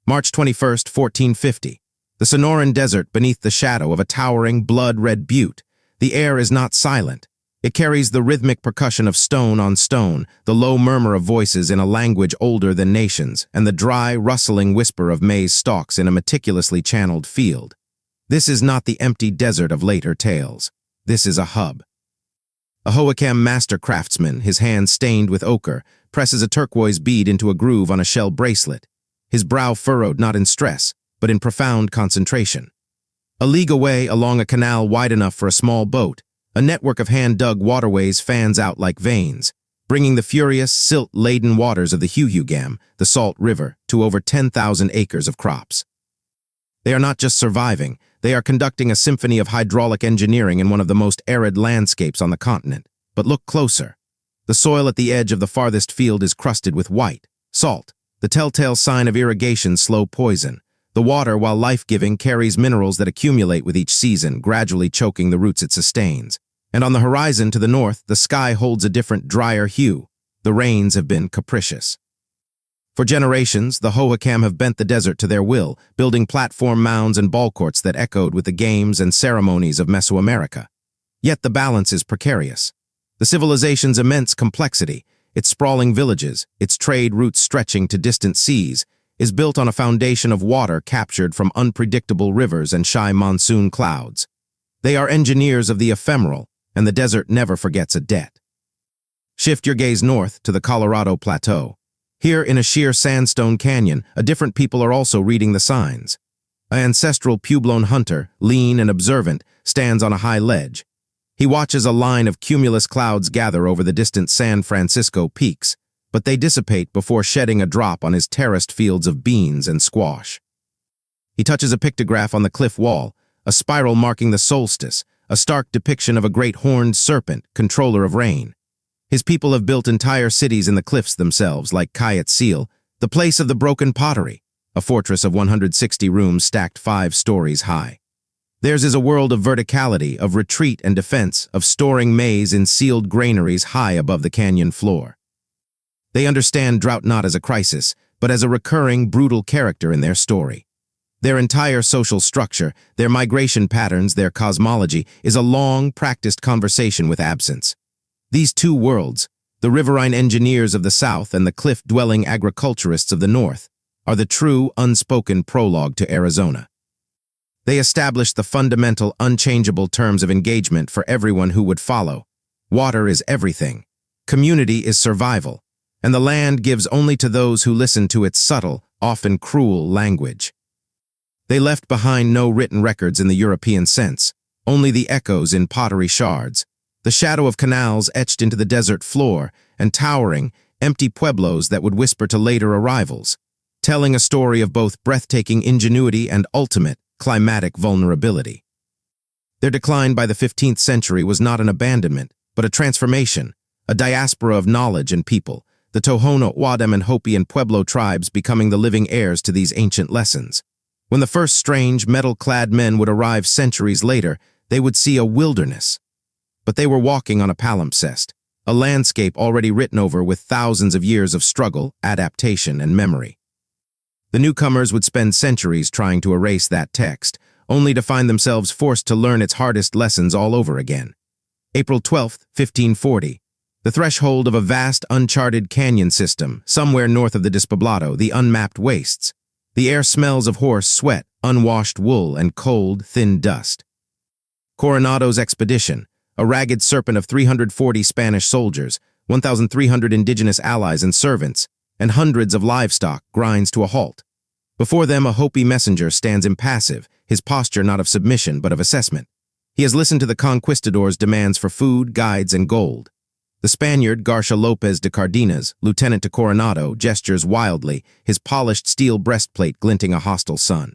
March 21, 1450. The Sonoran Desert beneath the shadow of a towering, blood-red butte. The air is not silent. It carries the rhythmic percussion of stone on stone, the low murmur of voices in a language older than nations, and the dry, rustling whisper of maize stalks in a meticulously channeled field. This is not the empty desert of later tales. This is a hub. A Hohokam master craftsman, his hands stained with ochre, presses a turquoise bead into a groove on a shell bracelet, his brow furrowed not in stress, but in profound concentration. A league away, along a canal wide enough for a small boat, a network of hand-dug waterways fans out like veins, bringing the furious, silt-laden waters of the Hohokam, the Salt River, to over 10,000 acres of crops. They are not just surviving, they are conducting a symphony of hydraulic engineering in one of the most arid landscapes on the continent. But look closer. The soil at the edge of the farthest field is crusted with white salt, the telltale sign of irrigation's slow poison. The water, while life-giving, carries minerals that accumulate with each season, gradually choking the roots it sustains. And on the horizon to the north, the sky holds a different, drier hue. The rains have been capricious. For generations, the Hohokam have bent the desert to their will, building platform mounds and ball courts that echoed with the games and ceremonies of Mesoamerica. Yet the balance is precarious. The civilization's immense complexity, its sprawling villages, its trade routes stretching to distant seas, is built on a foundation of water captured from unpredictable rivers and shy monsoon clouds. They are engineers of the ephemeral, and the desert never forgets a debt. Shift your gaze north to the Colorado Plateau. Here, in a sheer sandstone canyon, a different people are also reading the signs. An ancestral Puebloan hunter, lean and observant, stands on a high ledge. He watches a line of cumulus clouds gather over the distant San Francisco peaks, but they dissipate before shedding a drop on his terraced fields of beans and squash. He touches a pictograph on the cliff wall, a spiral marking the solstice, a stark depiction of a great horned serpent, controller of rain. His people have built entire cities in the cliffs themselves, like Kayet Seal, the place of the broken pottery, a fortress of 160 rooms stacked 5 stories high. Theirs is a world of verticality, of retreat and defense, of storing maize in sealed granaries high above the canyon floor. They understand drought not as a crisis, but as a recurring, brutal character in their story. Their entire social structure, their migration patterns, their cosmology, is a long, practiced conversation with absence. These two worlds, the riverine engineers of the south and the cliff-dwelling agriculturists of the north, are the true, unspoken prologue to Arizona. They establish the fundamental, unchangeable terms of engagement for everyone who would follow. Water is everything. Community is survival. And the land gives only to those who listen to its subtle, often cruel language. They left behind no written records in the European sense, only the echoes in pottery shards, the shadow of canals etched into the desert floor, and towering, empty pueblos that would whisper to later arrivals, telling a story of both breathtaking ingenuity and ultimate, climatic vulnerability. Their decline by the 15th century was not an abandonment, but a transformation, a diaspora of knowledge and people, the Tohono, O'odham, and Hopi and Pueblo tribes becoming the living heirs to these ancient lessons. When the first strange, metal-clad men would arrive centuries later, they would see a wilderness. But they were walking on a palimpsest, a landscape already written over with thousands of years of struggle, adaptation, and memory. The newcomers would spend centuries trying to erase that text, only to find themselves forced to learn its hardest lessons all over again. April 12, 1540. The threshold of a vast, uncharted canyon system, somewhere north of the Despoblado, the unmapped wastes. The air smells of horse sweat, unwashed wool, and cold, thin dust. Coronado's expedition, a ragged serpent of 340 Spanish soldiers, 1,300 indigenous allies and servants, and hundreds of livestock, grinds to a halt. Before them, a Hopi messenger stands impassive, his posture not of submission but of assessment. He has listened to the conquistadors' demands for food, guides, and gold. The Spaniard, Garcia Lopez de Cardenas, lieutenant to Coronado, gestures wildly, his polished steel breastplate glinting a hostile sun.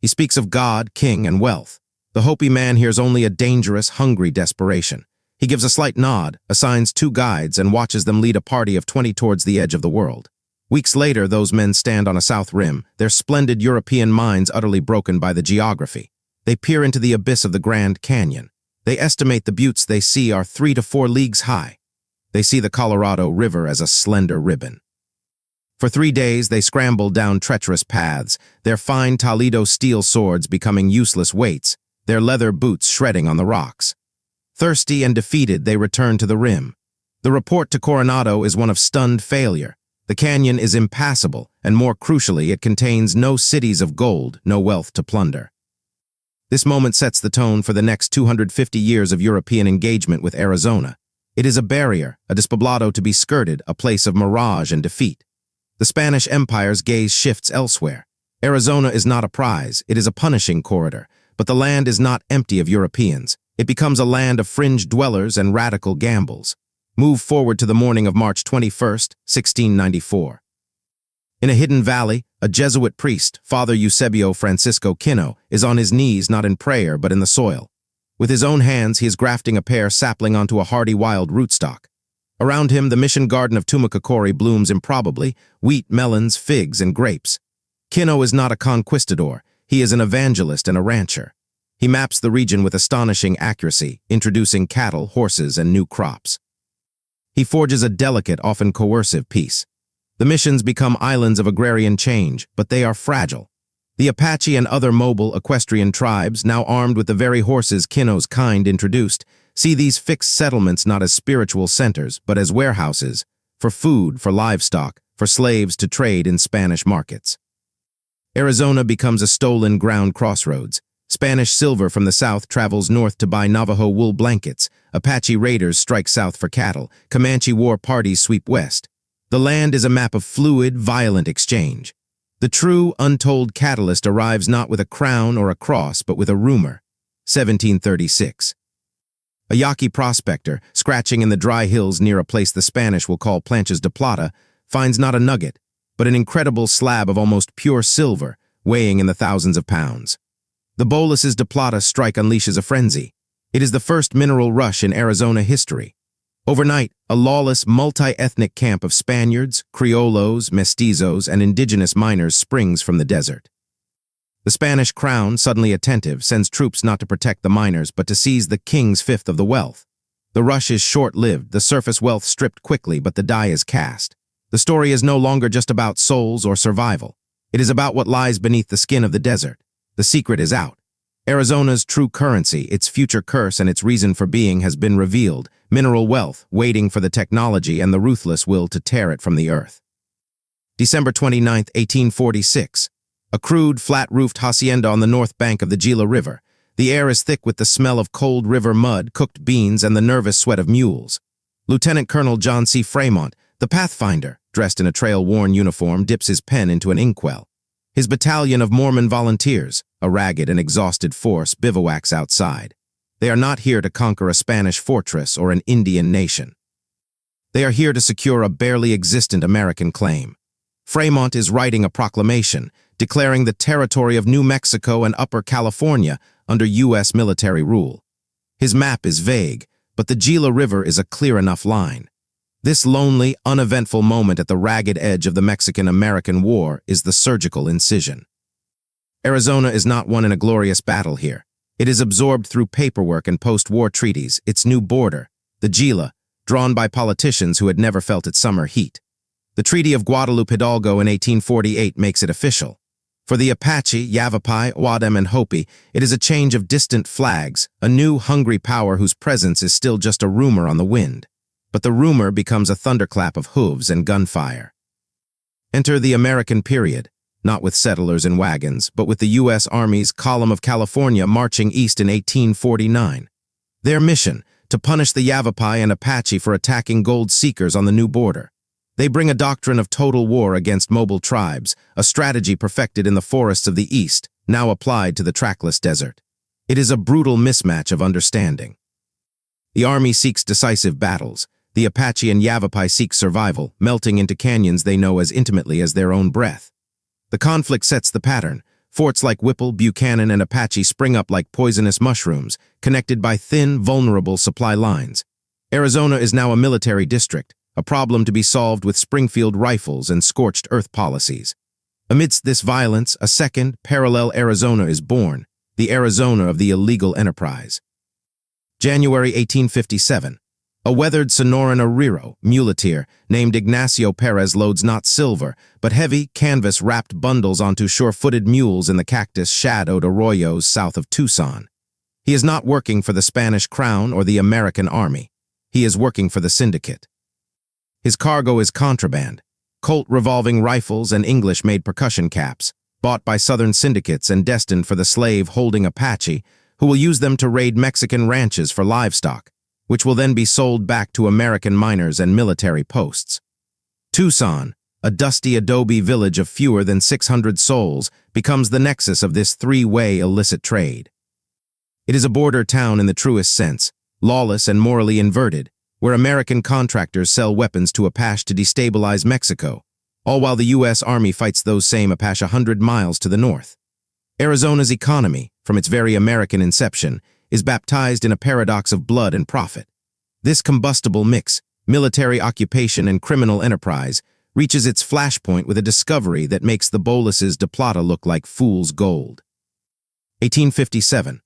He speaks of God, king, and wealth. The Hopi man hears only a dangerous, hungry desperation. He gives a slight nod, assigns 2 guides, and watches them lead a party of 20 towards the edge of the world. Weeks later, those men stand on a south rim, their splendid European minds utterly broken by the geography. They peer into the abyss of the Grand Canyon. They estimate the buttes they see are 3 to 4 leagues high. They see the Colorado River as a slender ribbon. For 3 days, they scrambled down treacherous paths, their fine Toledo steel swords becoming useless weights, their leather boots shredding on the rocks. Thirsty and defeated, they returned to the rim. The report to Coronado is one of stunned failure. The canyon is impassable, and more crucially, it contains no cities of gold, no wealth to plunder. This moment sets the tone for the next 250 years of European engagement with Arizona. It is a barrier, a despoblado to be skirted, a place of mirage and defeat. The Spanish Empire's gaze shifts elsewhere. Arizona is not a prize, it is a punishing corridor, but the land is not empty of Europeans. It becomes a land of fringe dwellers and radical gambles. Move forward to the morning of March 21st, 1694. In a hidden valley, a Jesuit priest, Father Eusebio Francisco Quino, is on his knees not in prayer but in the soil. With his own hands, he is grafting a pear sapling onto a hardy wild rootstock. Around him, the mission garden of Tumacacori blooms improbably, wheat, melons, figs, and grapes. Quino is not a conquistador, he is an evangelist and a rancher. He maps the region with astonishing accuracy, introducing cattle, horses, and new crops. He forges a delicate, often coercive peace. The missions become islands of agrarian change, but they are fragile. The Apache and other mobile equestrian tribes, now armed with the very horses Quino's kind introduced, see these fixed settlements not as spiritual centers, but as warehouses, for food, for livestock, for slaves to trade in Spanish markets. Arizona becomes a stolen ground crossroads. Spanish silver from the south travels north to buy Navajo wool blankets. Apache raiders strike south for cattle. Comanche war parties sweep west. The land is a map of fluid, violent exchange. The true, untold catalyst arrives not with a crown or a cross, but with a rumor. 1736. A Yaqui prospector, scratching in the dry hills near a place the Spanish will call Planchas de Plata, finds not a nugget, but an incredible slab of almost pure silver, weighing in the thousands of pounds. The boluses de plata strike unleashes a frenzy. It is the first mineral rush in Arizona history. Overnight, a lawless, multi-ethnic camp of Spaniards, Criollos, Mestizos, and indigenous miners springs from the desert. The Spanish crown, suddenly attentive, sends troops not to protect the miners but to seize the king's fifth of the wealth. The rush is short-lived, the surface wealth stripped quickly, but the die is cast. The story is no longer just about souls or survival. It is about what lies beneath the skin of the desert. The secret is out. Arizona's true currency, its future curse and its reason for being has been revealed. Mineral wealth, waiting for the technology and the ruthless will to tear it from the earth. December 29, 1846. A crude, flat-roofed hacienda on the north bank of the Gila River. The air is thick with the smell of cold river mud, cooked beans, and the nervous sweat of mules. Lieutenant Colonel John C. Fremont, the Pathfinder, dressed in a trail-worn uniform, dips his pen into an inkwell. His battalion of Mormon volunteers, a ragged and exhausted force, bivouacs outside. They are not here to conquer a Spanish fortress or an Indian nation. They are here to secure a barely existent American claim. Fremont is writing a proclamation, declaring the territory of New Mexico and Upper California under U.S. military rule. His map is vague, but the Gila River is a clear enough line. This lonely, uneventful moment at the ragged edge of the Mexican-American War is the surgical incision. Arizona is not won in a glorious battle here. It is absorbed through paperwork and post-war treaties, its new border, the Gila, drawn by politicians who had never felt its summer heat. The Treaty of Guadalupe Hidalgo in 1848 makes it official. For the Apache, Yavapai, Wadam, and Hopi, it is a change of distant flags, a new, hungry power whose presence is still just a rumor on the wind. But the rumor becomes a thunderclap of hooves and gunfire. Enter the American period, not with settlers and wagons, but with the U.S. Army's Column of California marching east in 1849. Their mission, to punish the Yavapai and Apache for attacking gold seekers on the new border. They bring a doctrine of total war against mobile tribes, a strategy perfected in the forests of the East, now applied to the trackless desert. It is a brutal mismatch of understanding. The Army seeks decisive battles. The Apache and Yavapai seek survival, melting into canyons they know as intimately as their own breath. The conflict sets the pattern. Forts like Whipple, Buchanan, and Apache spring up like poisonous mushrooms, connected by thin, vulnerable supply lines. Arizona is now a military district, a problem to be solved with Springfield rifles and scorched earth policies. Amidst this violence, a second, parallel Arizona is born, the Arizona of the illegal enterprise. January 1857. A weathered Sonoran arriero, muleteer, named Ignacio Perez loads not silver, but heavy, canvas-wrapped bundles onto sure-footed mules in the cactus-shadowed arroyos south of Tucson. He is not working for the Spanish crown or the American army. He is working for the syndicate. His cargo is contraband, Colt revolving rifles and English-made percussion caps, bought by Southern syndicates and destined for the slave-holding Apache, who will use them to raid Mexican ranches for livestock, which will then be sold back to American miners and military posts. Tucson, a dusty adobe village of fewer than 600 souls, becomes the nexus of this three-way illicit trade. It is a border town in the truest sense, lawless and morally inverted, where American contractors sell weapons to Apache to destabilize Mexico, all while the U.S. Army fights those same Apache 100 miles to the north. Arizona's economy, from its very American inception, is baptized in a paradox of blood and profit. This combustible mix, military occupation and criminal enterprise, reaches its flashpoint with a discovery that makes the boluses de plata look like fool's gold. 1857.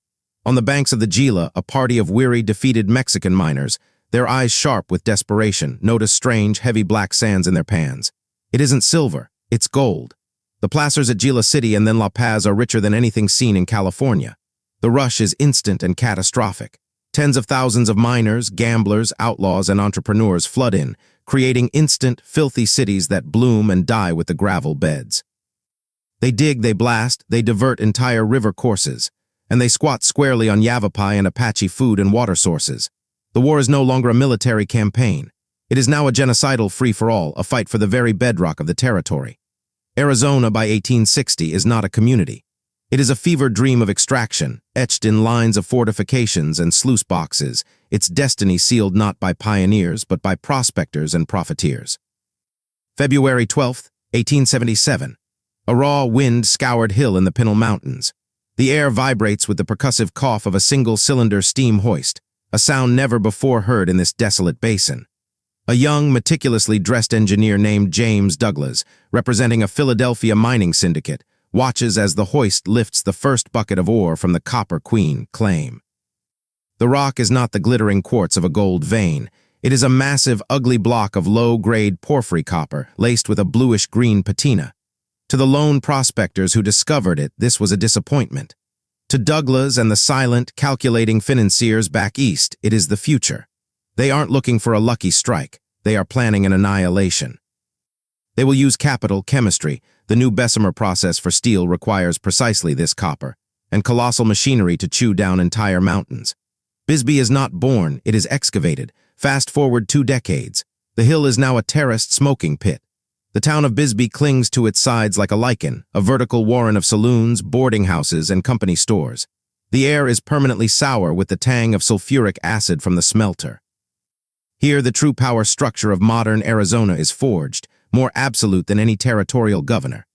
On the banks of the Gila, a party of weary, defeated Mexican miners, their eyes sharp with desperation, notice strange, heavy black sands in their pans. It isn't silver, it's gold. The placers at Gila City and then La Paz are richer than anything seen in California. The rush is instant and catastrophic. Tens of thousands of miners, gamblers, outlaws, and entrepreneurs flood in, creating instant, filthy cities that bloom and die with the gravel beds. They dig, they blast, they divert entire river courses, and they squat squarely on Yavapai and Apache food and water sources. The war is no longer a military campaign. It is now a genocidal free-for-all, a fight for the very bedrock of the territory. Arizona by 1860 is not a community. It is a fevered dream of extraction, etched in lines of fortifications and sluice boxes, its destiny sealed not by pioneers but by prospectors and profiteers. February 12, 1877. A raw wind scoured hill in the Pinal Mountains. The air vibrates with the percussive cough of a single-cylinder steam hoist, a sound never before heard in this desolate basin. A young, meticulously dressed engineer named James Douglas, representing a Philadelphia mining syndicate, watches as the hoist lifts the first bucket of ore from the Copper Queen claim. The rock is not the glittering quartz of a gold vein. It is a massive, ugly block of low-grade porphyry copper laced with a bluish-green patina. To the lone prospectors who discovered it, this was a disappointment. To Douglas and the silent, calculating financiers back east, it is the future. They aren't looking for a lucky strike. They are planning an annihilation. They will use capital chemistry. The new Bessemer process for steel requires precisely this copper, and colossal machinery to chew down entire mountains. Bisbee is not born, it is excavated. Fast forward 2 decades. The hill is now a terraced smoking pit. The town of Bisbee clings to its sides like a lichen, a vertical warren of saloons, boarding houses, and company stores. The air is permanently sour with the tang of sulfuric acid from the smelter. Here, the true power structure of modern Arizona is forged, more absolute than any territorial governor.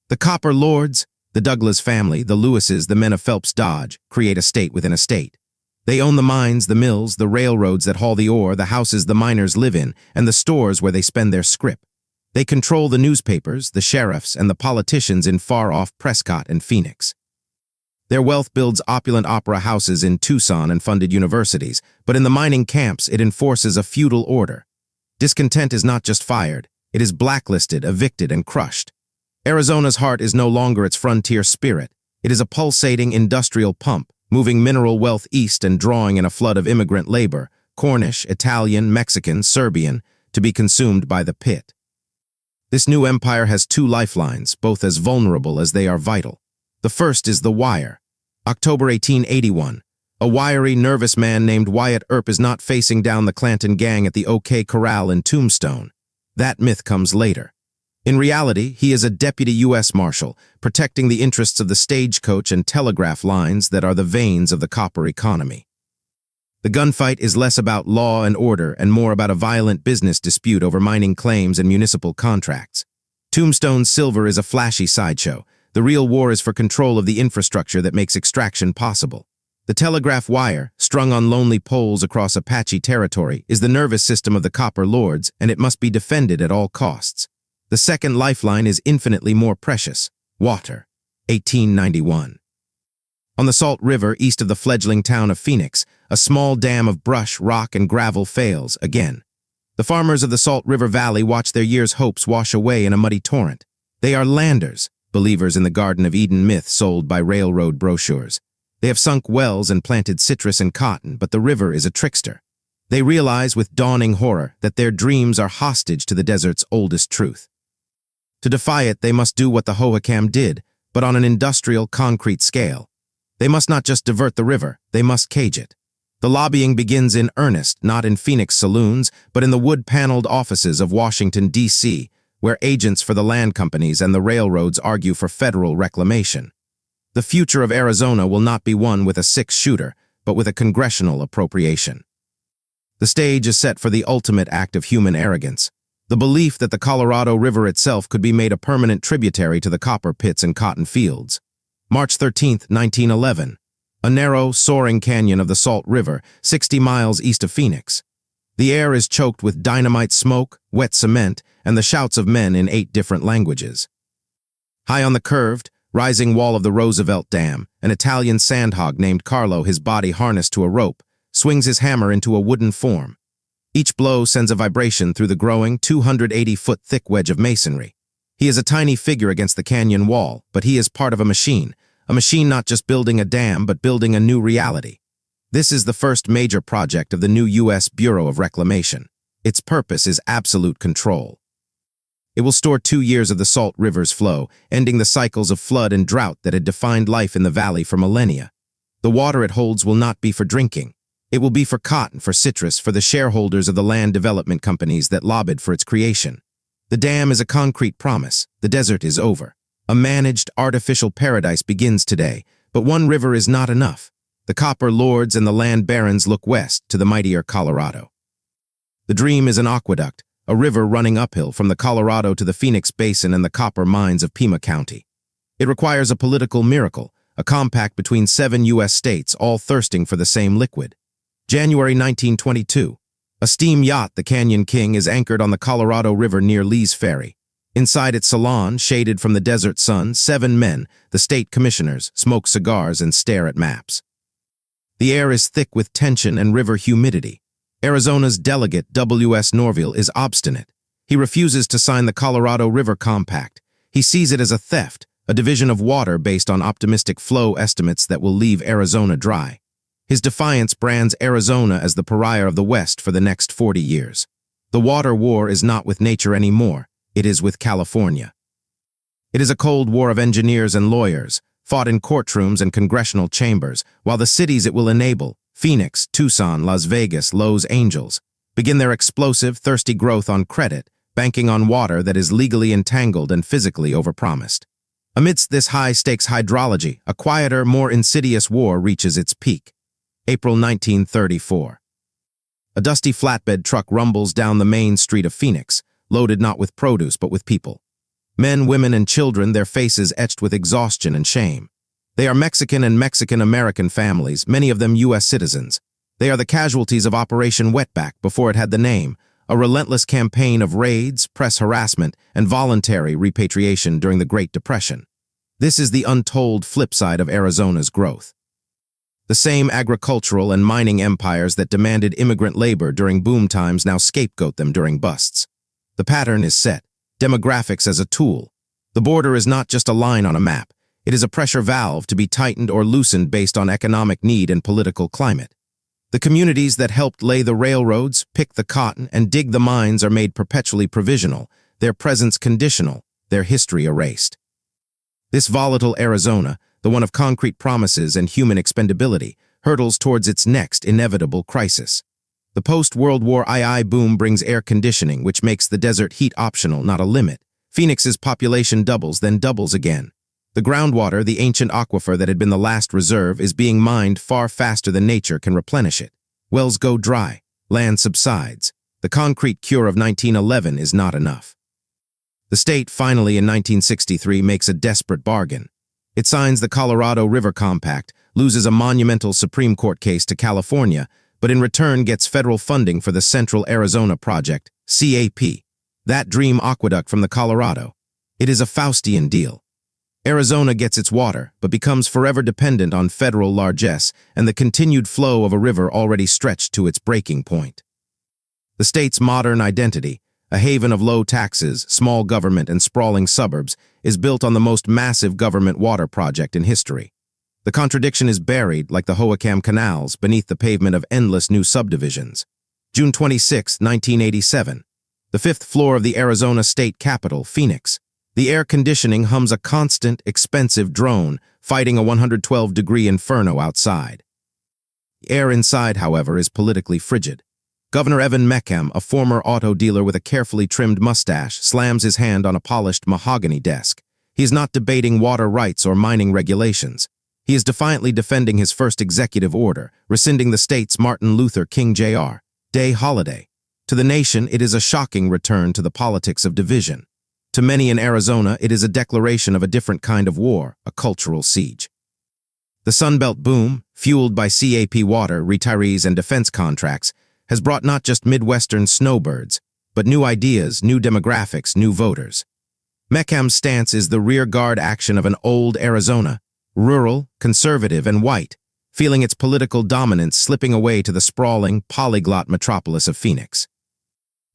The Copper Lords, the Douglas family, the Lewises, the men of Phelps Dodge, create a state within a state. They own the mines, the mills, the railroads that haul the ore, the houses the miners live in, and the stores where they spend their scrip. They control the newspapers, the sheriffs, and the politicians in far-off Prescott and Phoenix. Their wealth builds opulent opera houses in Tucson and funded universities, but in the mining camps it enforces a feudal order. Discontent is not just fired, it is blacklisted, evicted, and crushed. Arizona's heart is no longer its frontier spirit. It is a pulsating industrial pump, moving mineral wealth east and drawing in a flood of immigrant labor, Cornish, Italian, Mexican, Serbian, to be consumed by the pit. This new empire has 2 lifelines, both as vulnerable as they are vital. The first is the wire. October 1881. A wiry, nervous man named Wyatt Earp is not facing down the Clanton gang at the OK Corral in Tombstone. That myth comes later. In reality, he is a deputy U.S. Marshal, protecting the interests of the stagecoach and telegraph lines that are the veins of the copper economy. The gunfight is less about law and order and more about a violent business dispute over mining claims and municipal contracts. Tombstone's silver is a flashy sideshow. The real war is for control of the infrastructure that makes extraction possible. The telegraph wire, strung on lonely poles across Apache territory, is the nervous system of the Copper Lords, and it must be defended at all costs. The second lifeline is infinitely more precious: water. 1891. On the Salt River, east of the fledgling town of Phoenix, a small dam of brush, rock, and gravel fails again. The farmers of the Salt River Valley watch their year's hopes wash away in a muddy torrent. They are landers, believers in the Garden of Eden myth sold by railroad brochures. They have sunk wells and planted citrus and cotton, but the river is a trickster. They realize with dawning horror that their dreams are hostage to the desert's oldest truth. To defy it, they must do what the Hohokam did, but on an industrial, concrete scale. They must not just divert the river, they must cage it. The lobbying begins in earnest, not in Phoenix saloons, but in the wood-paneled offices of Washington, D.C., where agents for the land companies and the railroads argue for federal reclamation. The future of Arizona will not be won with a six-shooter, but with a congressional appropriation. The stage is set for the ultimate act of human arrogance, the belief that the Colorado River itself could be made a permanent tributary to the copper pits and cotton fields. March 13, 1911. A narrow, soaring canyon of the Salt River, 60 miles east of Phoenix. The air is choked with dynamite smoke, wet cement, and the shouts of men in 8 different languages. High on the curved, rising wall of the Roosevelt Dam, an Italian sandhog named Carlo, his body harnessed to a rope, swings his hammer into a wooden form. Each blow sends a vibration through the growing, 280-foot thick wedge of masonry. He is a tiny figure against the canyon wall, but he is part of a machine not just building a dam, but building a new reality. This is the first major project of the new U.S. Bureau of Reclamation. Its purpose is absolute control. It will store 2 years of the Salt River's flow, ending the cycles of flood and drought that had defined life in the valley for millennia. The water it holds will not be for drinking. It will be for cotton, for citrus, for the shareholders of the land development companies that lobbied for its creation. The dam is a concrete promise. The desert is over. A managed, artificial paradise begins today, but one river is not enough. The copper lords and the land barons look west to the mightier Colorado. The dream is an aqueduct, a river running uphill from the Colorado to the Phoenix Basin and the copper mines of Pima County. It requires a political miracle, a compact between 7 U.S. states, all thirsting for the same liquid. January 1922. A steam yacht, the Canyon King, is anchored on the Colorado River near Lee's Ferry. Inside its salon, shaded from the desert sun, 7 men, the state commissioners, smoke cigars and stare at maps. The air is thick with tension and river humidity. Arizona's delegate, W.S. Norville, is obstinate. He refuses to sign the Colorado River Compact. He sees it as a theft, a division of water based on optimistic flow estimates that will leave Arizona dry. His defiance brands Arizona as the pariah of the West for the next 40 years. The water war is not with nature anymore. It is with California. It is a cold war of engineers and lawyers, fought in courtrooms and congressional chambers, while the cities it will enable, Phoenix, Tucson, Las Vegas, Los Angeles, begin their explosive, thirsty growth on credit, banking on water that is legally entangled and physically overpromised. Amidst this high-stakes hydrology, a quieter, more insidious war reaches its peak. April 1934. A dusty flatbed truck rumbles down the main street of Phoenix, loaded not with produce but with people. Men, women, and children, their faces etched with exhaustion and shame. They are Mexican and Mexican-American families, many of them U.S. citizens. They are the casualties of Operation Wetback before it had the name, a relentless campaign of raids, press harassment, and voluntary repatriation during the Great Depression. This is the untold flip side of Arizona's growth. The same agricultural and mining empires that demanded immigrant labor during boom times now scapegoat them during busts. The pattern is set, demographics as a tool. The border is not just a line on a map. It is a pressure valve to be tightened or loosened based on economic need and political climate. The communities that helped lay the railroads, pick the cotton, and dig the mines are made perpetually provisional, their presence conditional, their history erased. This volatile Arizona, the one of concrete promises and human expendability, hurtles towards its next inevitable crisis. The post-World War II boom brings air conditioning, which makes the desert heat optional, not a limit. Phoenix's population doubles, then doubles again. The groundwater, the ancient aquifer that had been the last reserve, is being mined far faster than nature can replenish it. Wells go dry, land subsides. The concrete cure of 1911 is not enough. The state finally in 1963 makes a desperate bargain. It signs the Colorado River Compact, loses a monumental Supreme Court case to California, but in return gets federal funding for the Central Arizona Project, CAP, that dream aqueduct from the Colorado. It is a Faustian deal. Arizona gets its water, but becomes forever dependent on federal largesse and the continued flow of a river already stretched to its breaking point. The state's modern identity, a haven of low taxes, small government, and sprawling suburbs, is built on the most massive government water project in history. The contradiction is buried, like the Hohokam canals, beneath the pavement of endless new subdivisions. June 26, 1987. The fifth floor of the Arizona state capitol, Phoenix. The air conditioning hums a constant, expensive drone, fighting a 112-degree inferno outside. The air inside, however, is politically frigid. Governor Evan Mecham, a former auto dealer with a carefully trimmed mustache, slams his hand on a polished mahogany desk. He is not debating water rights or mining regulations. He is defiantly defending his first executive order, rescinding the state's Martin Luther King Jr. Day holiday. To the nation, it is a shocking return to the politics of division. To many in Arizona, it is a declaration of a different kind of war, a cultural siege. The Sunbelt boom, fueled by CAP water, retirees, and defense contracts, has brought not just Midwestern snowbirds, but new ideas, new demographics, new voters. Mecham's stance is the rearguard action of an old Arizona, rural, conservative, and white, feeling its political dominance slipping away to the sprawling, polyglot metropolis of Phoenix.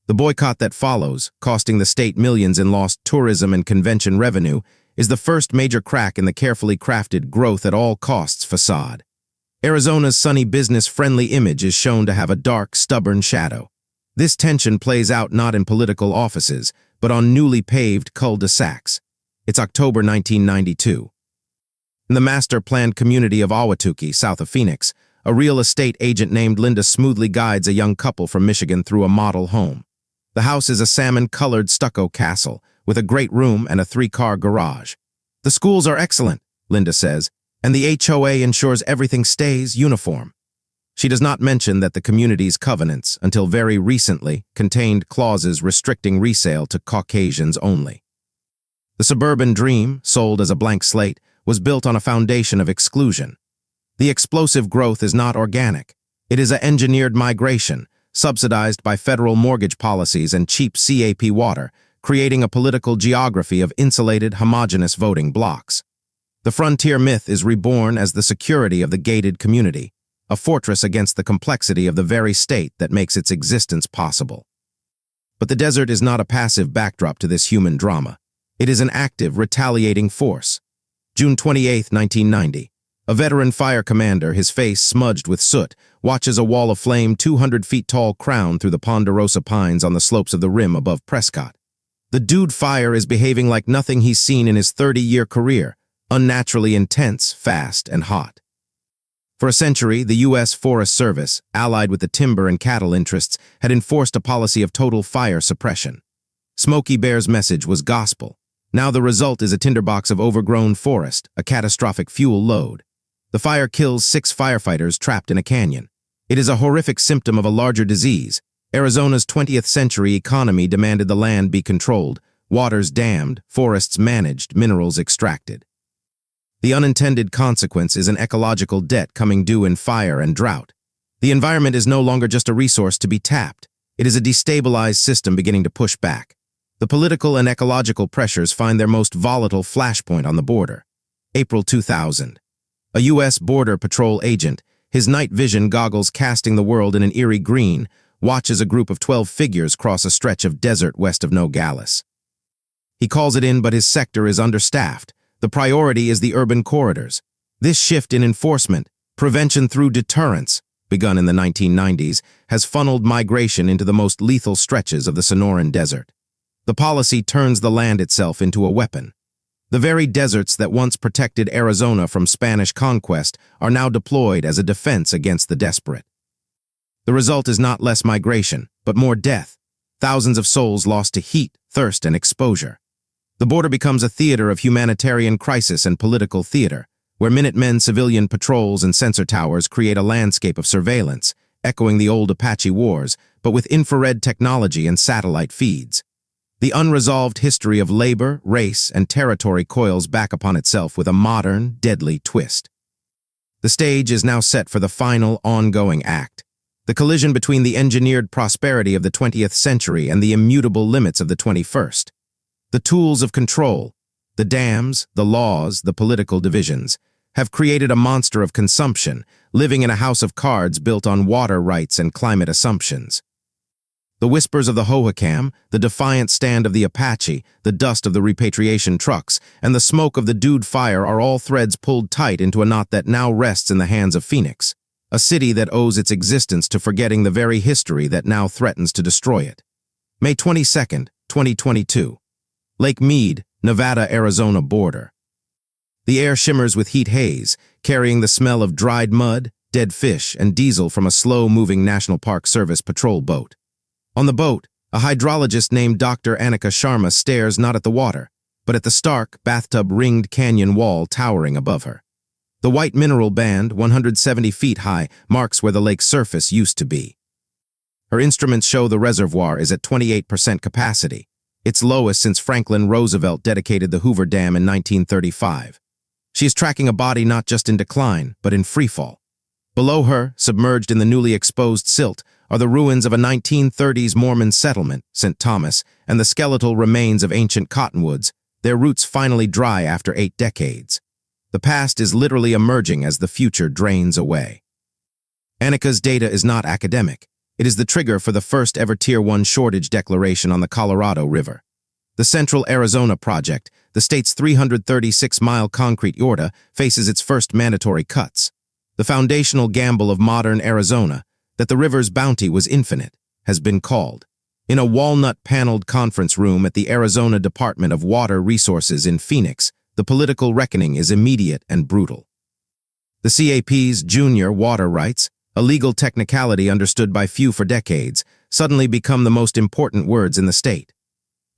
The boycott that follows, costing the state millions in lost tourism and convention revenue, is the first major crack in the carefully crafted growth-at-all-costs facade. Arizona's sunny business-friendly image is shown to have a dark, stubborn shadow. This tension plays out not in political offices, but on newly paved cul-de-sacs. It's October 1992. In the master-planned community of Ahwatukee, south of Phoenix, a real estate agent named Linda smoothly guides a young couple from Michigan through a model home. The house is a salmon-colored stucco castle, with a great room and a 3-car garage. The schools are excellent, Linda says, and the HOA ensures everything stays uniform. She does not mention that the community's covenants, until very recently, contained clauses restricting resale to Caucasians only. The suburban dream, sold as a blank slate, was built on a foundation of exclusion. The explosive growth is not organic. It is an engineered migration, subsidized by federal mortgage policies and cheap CAP water, creating a political geography of insulated, homogeneous voting blocks. The frontier myth is reborn as the security of the gated community, a fortress against the complexity of the very state that makes its existence possible. But the desert is not a passive backdrop to this human drama. It is an active, retaliating force. June 28, 1990. A veteran fire commander, his face smudged with soot, watches a wall of flame 200 feet tall crown through the ponderosa pines on the slopes of the rim above Prescott. The dude fire is behaving like nothing he's seen in his 30-year career, unnaturally intense, fast, and hot. For a century, the U.S. Forest Service, allied with the timber and cattle interests, had enforced a policy of total fire suppression. Smokey Bear's message was gospel. Now the result is a tinderbox of overgrown forest, a catastrophic fuel load. The fire kills 6 firefighters trapped in a canyon. It is a horrific symptom of a larger disease. Arizona's 20th century economy demanded the land be controlled, waters dammed, forests managed, minerals extracted. The unintended consequence is an ecological debt coming due in fire and drought. The environment is no longer just a resource to be tapped. It is a destabilized system beginning to push back. The political and ecological pressures find their most volatile flashpoint on the border. April 2000. A U.S. Border Patrol agent, his night vision goggles casting the world in an eerie green, watches a group of 12 figures cross a stretch of desert west of Nogales. He calls it in, but his sector is understaffed. The priority is the urban corridors. This shift in enforcement, prevention through deterrence, begun in the 1990s, has funneled migration into the most lethal stretches of the Sonoran Desert. The policy turns the land itself into a weapon. The very deserts that once protected Arizona from Spanish conquest are now deployed as a defense against the desperate. The result is not less migration, but more death, thousands of souls lost to heat, thirst, and exposure. The border becomes a theater of humanitarian crisis and political theater, where Minutemen civilian patrols and sensor towers create a landscape of surveillance, echoing the old Apache wars, but with infrared technology and satellite feeds. The unresolved history of labor, race, and territory coils back upon itself with a modern, deadly twist. The stage is now set for the final, ongoing act. The collision between the engineered prosperity of the 20th century and the immutable limits of the 21st. The tools of control, The dams, the laws, the political divisions have created a monster of consumption, living in a house of cards built on water rights and climate assumptions. The whispers of the Hohokam, the defiant stand of the Apache, the dust of the repatriation trucks, and the smoke of the Dude Fire are all threads pulled tight into a knot that now rests in the hands of Phoenix, a city that owes its existence to forgetting the very history that now threatens to destroy it. May 22, 2022. Lake Mead, Nevada-Arizona border. The air shimmers with heat haze, carrying the smell of dried mud, dead fish, and diesel from a slow-moving National Park Service patrol boat. On the boat, a hydrologist named Dr. Anika Sharma stares not at the water, but at the stark, bathtub-ringed canyon wall towering above her. The white mineral band, 170 feet high, marks where the lake's surface used to be. Her instruments show the reservoir is at 28% capacity, its lowest since Franklin Roosevelt dedicated the Hoover Dam in 1935. She is tracking a body not just in decline, but in freefall. Below her, submerged in the newly exposed silt, are the ruins of a 1930s Mormon settlement, St. Thomas, and the skeletal remains of ancient cottonwoods, their roots finally dry after 8 decades. The past is literally emerging as the future drains away. Anika's data is not academic. It is the trigger for the first ever Tier 1 shortage declaration on the Colorado River. The Central Arizona Project, the state's 336-mile concrete yorta, faces its first mandatory cuts. The foundational gamble of modern Arizona, that the river's bounty was infinite, has been called. In a walnut-paneled conference room at the Arizona Department of Water Resources in Phoenix, the political reckoning is immediate and brutal. The CAP's junior water rights, a legal technicality understood by few for decades, suddenly become the most important words in the state.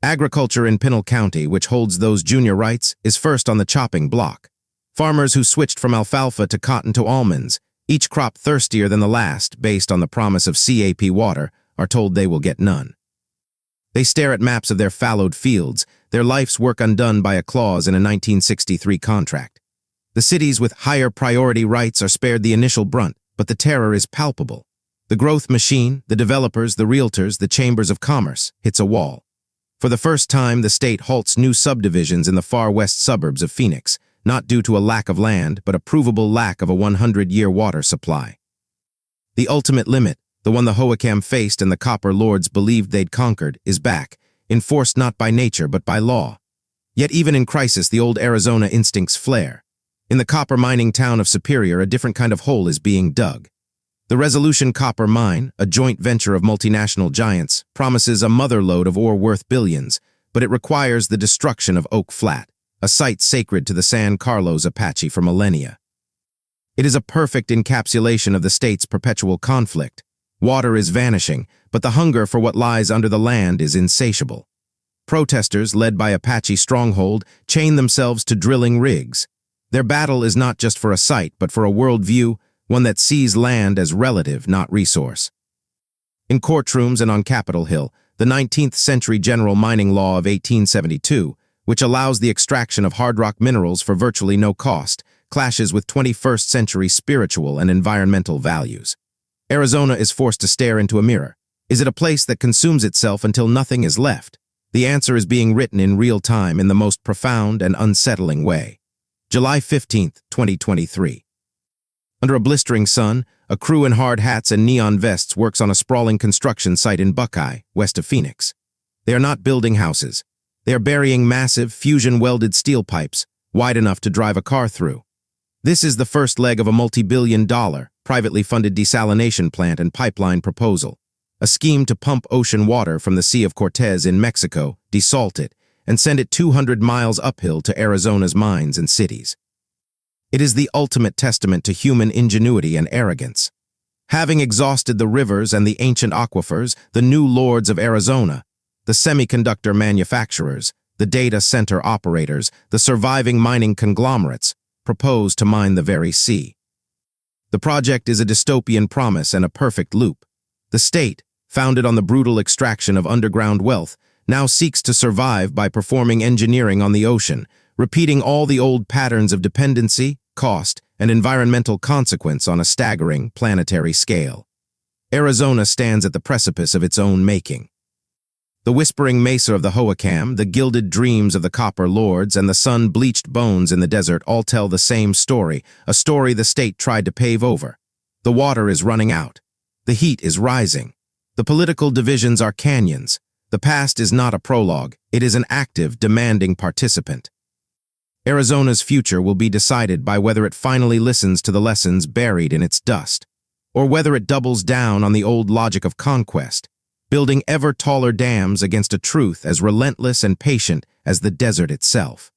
Agriculture in Pinal County, which holds those junior rights, is first on the chopping block. Farmers who switched from alfalfa to cotton to almonds, each crop thirstier than the last based on the promise of CAP water, are told they will get none. They stare at maps of their fallowed fields, their life's work undone by a clause in a 1963 contract. The cities with higher priority rights are spared the initial brunt, but the terror is palpable. The growth machine, the developers, the realtors, the chambers of commerce, hits a wall. For the first time, the state halts new subdivisions in the far west suburbs of Phoenix, not due to a lack of land, but a provable lack of a 100-year water supply. The ultimate limit, the one the Hohokam faced and the copper lords believed they'd conquered, is back, enforced not by nature but by law. Yet even in crisis, the old Arizona instincts flare. In the copper mining town of Superior, a different kind of hole is being dug. The Resolution Copper Mine, a joint venture of multinational giants, promises a motherlode of ore worth billions, but it requires the destruction of Oak Flat, a site sacred to the San Carlos Apache for millennia. It is a perfect encapsulation of the state's perpetual conflict. Water is vanishing, but the hunger for what lies under the land is insatiable. Protesters, led by Apache Stronghold, chain themselves to drilling rigs. Their battle is not just for a site, but for a worldview, one that sees land as relative, not resource. In courtrooms and on Capitol Hill, the 19th century General Mining Law of 1872, which allows the extraction of hard rock minerals for virtually no cost, clashes with 21st century spiritual and environmental values. Arizona is forced to stare into a mirror. Is it a place that consumes itself until nothing is left? The answer is being written in real time in the most profound and unsettling way. July 15, 2023. Under a blistering sun, a crew in hard hats and neon vests works on a sprawling construction site in Buckeye, west of Phoenix. They are not building houses. They are burying massive, fusion-welded steel pipes, wide enough to drive a car through. This is the first leg of a multi-billion-dollar, privately funded desalination plant and pipeline proposal, a scheme to pump ocean water from the Sea of Cortez in Mexico, desalt it, and send it 200 miles uphill to Arizona's mines and cities. It is the ultimate testament to human ingenuity and arrogance. Having exhausted the rivers and the ancient aquifers, the new lords of Arizona, the semiconductor manufacturers, the data center operators, the surviving mining conglomerates, propose to mine the very sea. The project is a dystopian promise and a perfect loop. The state, founded on the brutal extraction of underground wealth, now seeks to survive by performing engineering on the ocean, repeating all the old patterns of dependency, cost, and environmental consequence on a staggering planetary scale. Arizona stands at the precipice of its own making. The whispering mesa of the Hohokam, the gilded dreams of the copper lords, and the sun-bleached bones in the desert all tell the same story, a story the state tried to pave over. The water is running out. The heat is rising. The political divisions are canyons. The past is not a prologue. It is an active, demanding participant. Arizona's future will be decided by whether it finally listens to the lessons buried in its dust, or whether it doubles down on the old logic of conquest, building ever taller dams against a truth as relentless and patient as the desert itself.